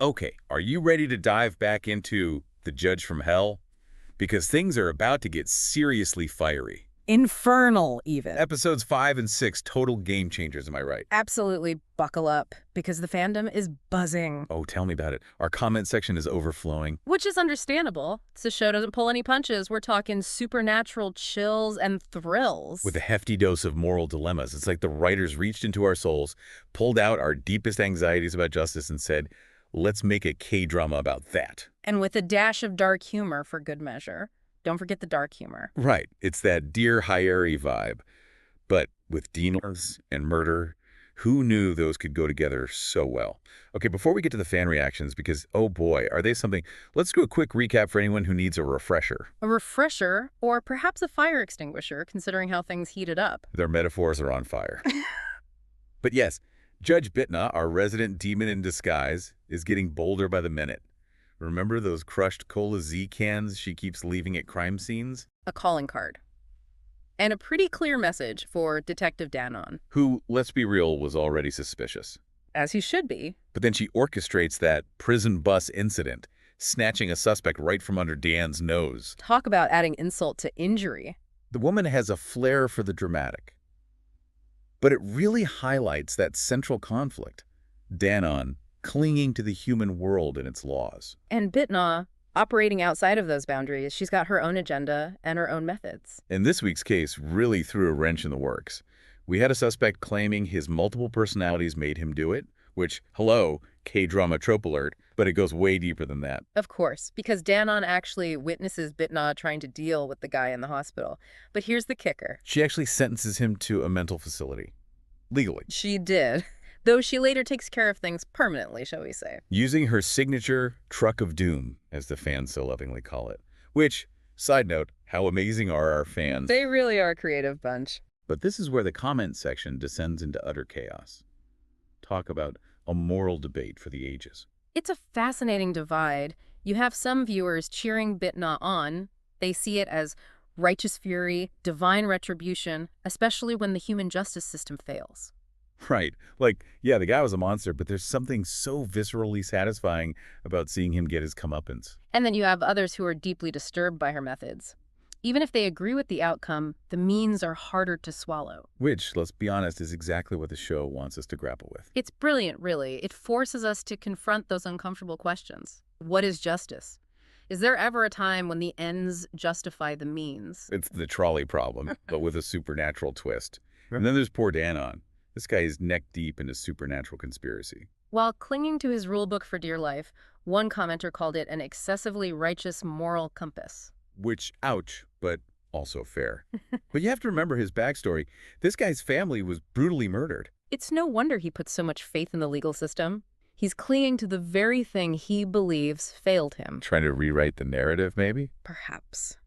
Okay, are you ready to dive back into The Judge from Hell? Because things are about to get seriously fiery. Infernal, even. Episodes 5 and 6, total game changers, am I right? Absolutely buckle up, because the fandom is buzzing. Oh, tell me about it. Our comment section is overflowing. Which is understandable. The show doesn't pull any punches. We're talking supernatural chills and thrills. With a hefty dose of moral dilemmas. It's like the writers reached into our souls, pulled out our deepest anxieties about justice and said, let's make a K-drama about that. And with a dash of dark humor for good measure. Don't forget the dark humor. Right. It's that Dear Diary vibe. But with demons and murder, who knew those could go together so well? Okay, before we get to the fan reactions, because, oh boy, are they something, let's do a quick recap for anyone who needs a refresher. A refresher, or perhaps a fire extinguisher, considering how things heated up. Their metaphors are on fire. But yes, Judge Bitna, our resident demon in disguise, is getting bolder by the minute. Remember those crushed Cola Z cans she keeps leaving at crime scenes? A calling card. And a pretty clear message for Detective Danon. Who, let's be real, was already suspicious. As he should be. But then she orchestrates that prison bus incident, snatching a suspect right from under Dan's nose. Talk about adding insult to injury. The woman has a flair for the dramatic. But it really highlights that central conflict. Danon clinging to the human world and its laws. And Bitna, operating outside of those boundaries, she's got her own agenda and her own methods. And this week's case really threw a wrench in the works. We had a suspect claiming his multiple personalities made him do it, which, hello, K-drama trope alert, but it goes way deeper than that. Of course, because Danon actually witnesses Bitna trying to deal with the guy in the hospital. But here's the kicker. She actually sentences him to a mental facility. Legally. She did. Though she later takes care of things permanently, shall we say. Using her signature truck of doom, as the fans so lovingly call it. Which, side note, how amazing are our fans? They really are a creative bunch. But this is where the comment section descends into utter chaos. Talk about a moral debate for the ages. It's a fascinating divide. You have some viewers cheering Bitna on. They see it as righteous fury, divine retribution, especially when the human justice system fails. Right. Like, yeah, the guy was a monster, but there's something so viscerally satisfying about seeing him get his comeuppance. And then you have others who are deeply disturbed by her methods. Even if they agree with the outcome, the means are harder to swallow. Which, let's be honest, is exactly what the show wants us to grapple with. It's brilliant, really. It forces us to confront those uncomfortable questions. What is justice? Is there ever a time when the ends justify the means? It's the trolley problem, but with a supernatural twist. And then there's poor Danon. This guy is neck deep in a supernatural conspiracy. While clinging to his rulebook for dear life, one commenter called it an excessively righteous moral compass. Which, ouch, but also fair. But you have to remember his backstory. This guy's family was brutally murdered. It's no wonder he puts so much faith in the legal system. He's clinging to the very thing he believes failed him. Trying to rewrite the narrative, maybe? Perhaps.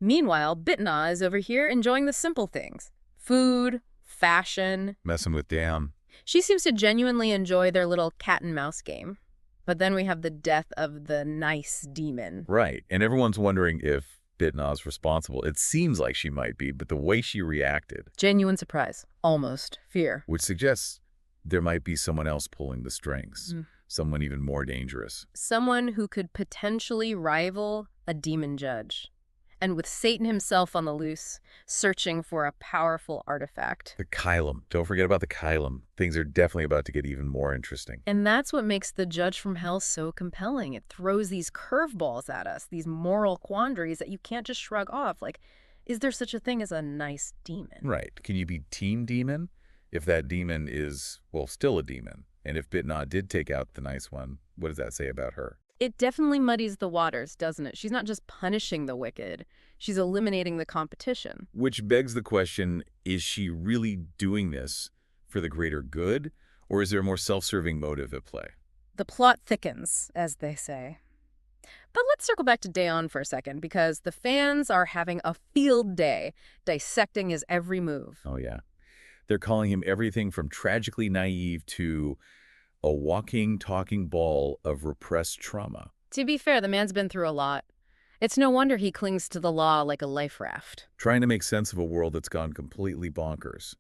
Meanwhile, Bitna is over here enjoying the simple things. Food, fashion. Messing with Dan. She seems to genuinely enjoy their little cat and mouse game. But then we have the death of the nice demon. Right. And everyone's wondering if Bitna's responsible. It seems like she might be, but the way she reacted. Genuine surprise. Almost. Fear. Which suggests there might be someone else pulling the strings. Someone even more dangerous. Someone who could potentially rival a demon judge. And with Satan himself on the loose, searching for a powerful artifact. The Kylum. Don't forget about the Kylum. Things are definitely about to get even more interesting. And that's what makes The Judge from Hell so compelling. It throws these curveballs at us, these moral quandaries that you can't just shrug off. Like, is there such a thing as a nice demon? Right. Can you be team demon? If that demon is, well, still a demon. And if Bitna did take out the nice one, what does that say about her? It definitely muddies the waters, doesn't it? She's not just punishing the wicked. She's eliminating the competition. Which begs the question, is she really doing this for the greater good? Or is there a more self-serving motive at play? The plot thickens, as they say. But let's circle back to Dayon for a second, because the fans are having a field day, dissecting his every move. Oh, yeah. They're calling him everything from tragically naive to a walking, talking ball of repressed trauma. To be fair, the man's been through a lot. It's no wonder he clings to the law like a life raft. Trying to make sense of a world that's gone completely bonkers.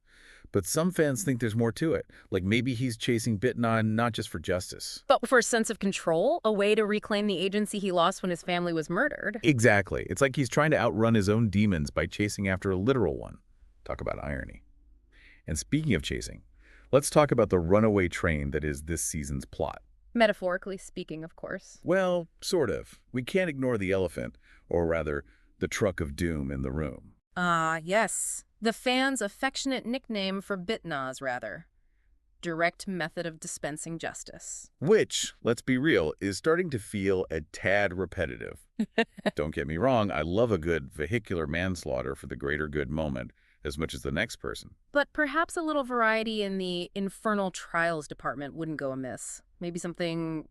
But some fans think there's more to it, like maybe he's chasing Bitna not just for justice. But for a sense of control, a way to reclaim the agency he lost when his family was murdered. Exactly. It's like he's trying to outrun his own demons by chasing after a literal one. Talk about irony. And speaking of chasing, let's talk about the runaway train that is this season's plot. Metaphorically speaking, of course. Well, sort of. We can't ignore the elephant, or rather, the truck of doom in the room. Ah, yes. The fans' affectionate nickname for Bitnaz, rather. Direct method of dispensing justice. Which, let's be real, is starting to feel a tad repetitive. Don't get me wrong, I love a good vehicular manslaughter for the greater good moment as much as the next person. But perhaps a little variety in the infernal trials department wouldn't go amiss. Maybe something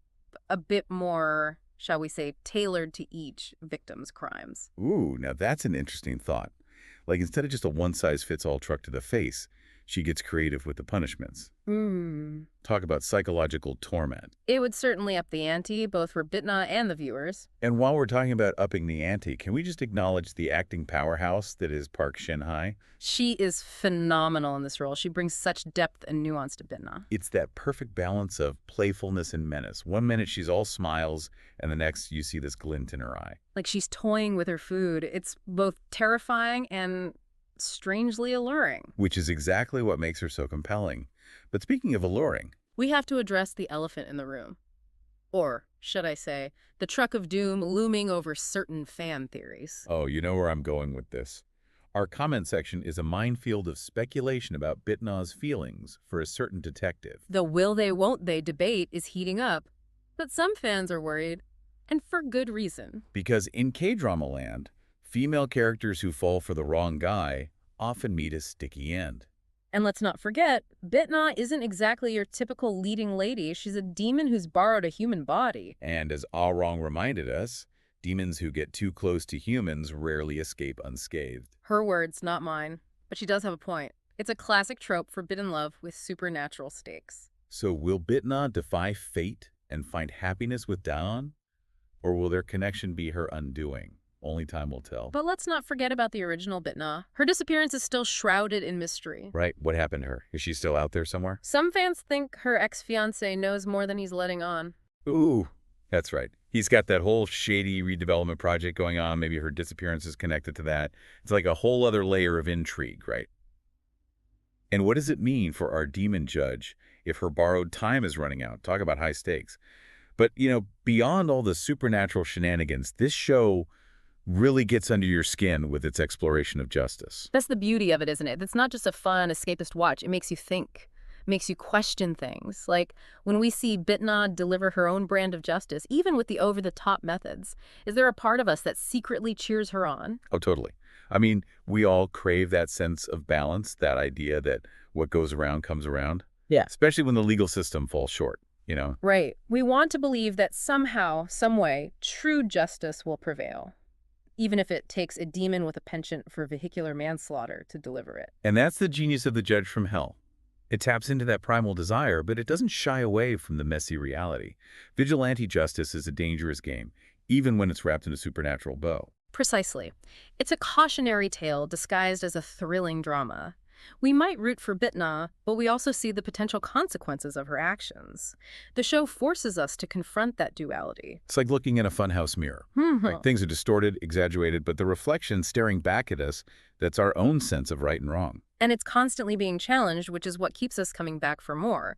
a bit more, shall we say, tailored to each victim's crimes. Ooh, now that's an interesting thought. Like instead of just a one-size-fits-all truck to the face, she gets creative with the punishments. Talk about psychological torment. It would certainly up the ante, both for Bitna and the viewers. And while we're talking about upping the ante, can we just acknowledge the acting powerhouse that is Park Shin-hye? She is phenomenal in this role. She brings such depth and nuance to Bitna. It's that perfect balance of playfulness and menace. One minute she's all smiles, and the next you see this glint in her eye. Like she's toying with her food. It's both terrifying and strangely alluring. Which is exactly what makes her so compelling. But speaking of alluring, we have to address the elephant in the room. Or, should I say, the truck of doom looming over certain fan theories. Oh, you know where I'm going with this. Our comment section is a minefield of speculation about Bitna's feelings for a certain detective. The will they, won't they debate is heating up, but some fans are worried, and for good reason. Because in K-drama land, female characters who fall for the wrong guy often meet a sticky end. And let's not forget, Bitna isn't exactly your typical leading lady. She's a demon who's borrowed a human body. And as Ah Rong reminded us, demons who get too close to humans rarely escape unscathed. Her words, not mine. But she does have a point. It's a classic trope for forbidden love with supernatural stakes. So will Bitna defy fate and find happiness with Daon? Or will their connection be her undoing? Only time will tell. But let's not forget about the original Bitna. Her disappearance is still shrouded in mystery. Right, what happened to her? Is she still out there somewhere? Some fans think her ex-fiancé knows more than he's letting on. Ooh, that's right. He's got that whole shady redevelopment project going on. Maybe her disappearance is connected to that. It's like a whole other layer of intrigue, right? And what does it mean for our demon judge if her borrowed time is running out? Talk about high stakes. But, you know, beyond all the supernatural shenanigans, this show really gets under your skin with its exploration of justice. That's the beauty of it, isn't it? It's not just a fun, escapist watch. It makes you think. It makes you question things. Like when we see Bitna deliver her own brand of justice, even with the over-the-top methods, is there a part of us that secretly cheers her on? Oh, totally. I mean, we all crave that sense of balance, that idea that what goes around comes around. Yeah. Especially when the legal system falls short, you know? Right. We want to believe that somehow, some way, true justice will prevail, even if it takes a demon with a penchant for vehicular manslaughter to deliver it. And that's the genius of The Judge from Hell. It taps into that primal desire, but it doesn't shy away from the messy reality. Vigilante justice is a dangerous game, even when it's wrapped in a supernatural bow. Precisely. It's a cautionary tale disguised as a thrilling drama. We might root for Bitna, but we also see the potential consequences of her actions. The show forces us to confront that duality. It's like looking in a funhouse mirror. Right? Things are distorted, exaggerated, but the reflection staring back at us, that's our own sense of right and wrong. And it's constantly being challenged, which is what keeps us coming back for more.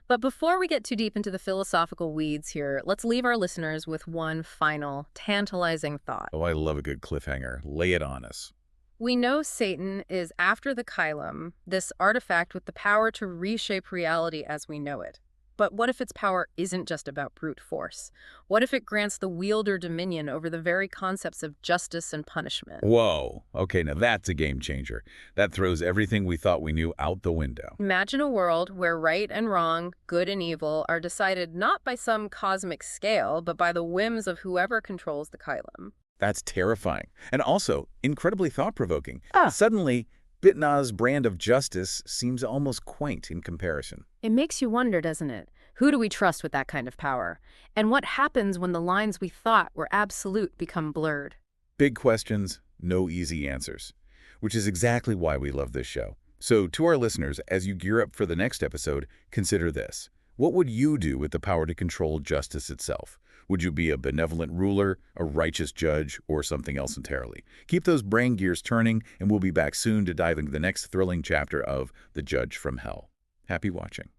But before we get too deep into the philosophical weeds here, let's leave our listeners with one final, tantalizing thought. Oh, I love a good cliffhanger. Lay it on us. We know Satan is after the Kylum, this artifact with the power to reshape reality as we know it. But what if its power isn't just about brute force? What if it grants the wielder dominion over the very concepts of justice and punishment? Whoa. Okay, now that's a game changer. That throws everything we thought we knew out the window. Imagine a world where right and wrong, good and evil, are decided not by some cosmic scale, but by the whims of whoever controls the Kylum. That's terrifying. And also incredibly thought-provoking. Suddenly, Bitna's brand of justice seems almost quaint in comparison. It makes you wonder, doesn't it? Who do we trust with that kind of power? And what happens when the lines we thought were absolute become blurred? Big questions, no easy answers. Which is exactly why we love this show. So to our listeners, as you gear up for the next episode, consider this. What would you do with the power to control justice itself? Would you be a benevolent ruler, a righteous judge, or something else entirely? Keep those brain gears turning, and we'll be back soon to dive into the next thrilling chapter of The Judge from Hell. Happy watching.